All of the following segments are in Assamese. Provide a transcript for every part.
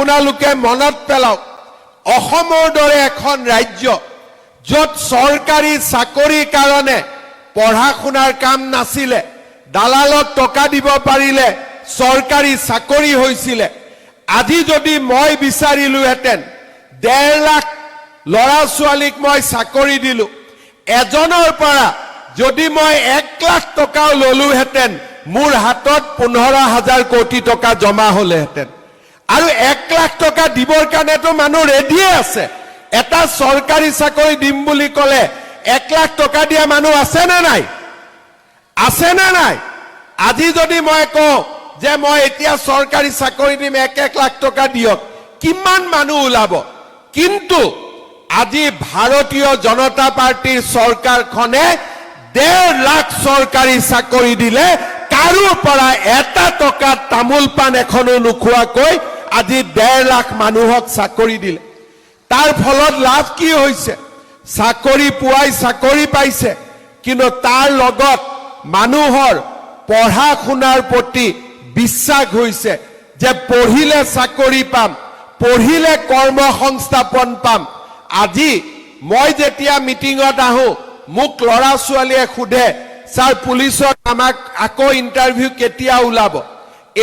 আপোনালোকে মনত পেলাওক অসমৰ দৰে এখন ৰাজ্য য'ত চৰকাৰী চাকৰিৰ কাৰণে পঢ়া শুনাৰ কাম নাছিলে দালালত টকা দিব পাৰিলে চৰকাৰী চাকৰি হৈছিলে আজি যদি মই বিচাৰিলোহেঁতেন 1.5 লাখ ল'ৰা ছোৱালীক মই চাকৰি দিলো এজনৰ পৰা যদি মই 1 লাখ টকাও ললোহেঁতেন মোৰ হাতত 15,000 কোটি টকা জমা হলেহেঁতেন আৰু 1 লাখ টকা দিবৰ কাৰণেতো মানুহ ৰেডি আছে এটা চৰকাৰী চাকৰি দিম বুলি ক'লে 1 লাখ টকা দিয়া মানুহ আছে নে নাই আজি যদি মই কওঁ যে মই এতিয়া চৰকাৰী চাকৰি দিম 1 লাখ টকা দিয়ক কিমান মানুহ ওলাব কিন্তু আজি ভাৰতীয় জনতা পাৰ্টিৰ চৰকাৰখনে 1.5 লাখ চৰকাৰী চাকৰি দিলে কাৰো পৰা এটা টকা তামোল পান এখনো নোখোৱাকৈ আজি 1.5 লাখ মানুহক চাকৰি দিলে তাৰ ফলত লাভ কি হৈছে চাকৰি পুৱাই চাকৰি পাইছে কিন্তু তাৰ লগত মানুহৰ পঢ়া শুনাৰ প্ৰতি বিশ্বাস হৈছে যে পঢ়িলে চাকৰি পাম পঢ়িলে কৰ্মসংস্থাপন পাম আজি মই যেতিয়া মিটিঙত আহো মোক ল'ৰা ছোৱালীয়ে খুধে স্যাৰ পুলিচত আমাক আকৌ ইন্টাৰভিউ কেতিয়া ওলাব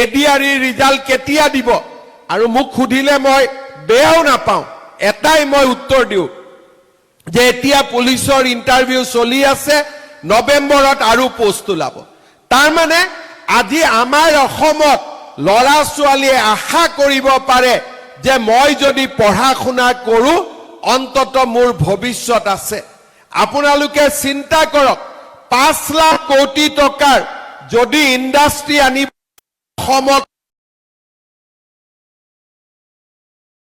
এডিআৰই ৰিজাল্ট কেতিয়া দিব আৰু মোক খুধিলে মই বেয়াও নাপাওঁ এটাই মই উত্তৰ দিওঁ যে এতিয়া পুলিচৰ ইন্টাৰভিউ চলি আছে নৱেম্বৰত আৰু পোষ্ট ওলাব তাৰ মানে আজি আমাৰ অসমত ল'ৰা ছোৱালীয়ে আশা কৰিব পাৰে যে মই যদি পঢ়া শুনা কৰো অন্তত মোৰ ভৱিষ্যত আছে আপোনালোকে চিন্তা কৰক 5 লাখ কোটি টকাৰ যদি ইণ্ডাষ্ট্ৰি আনি অসমত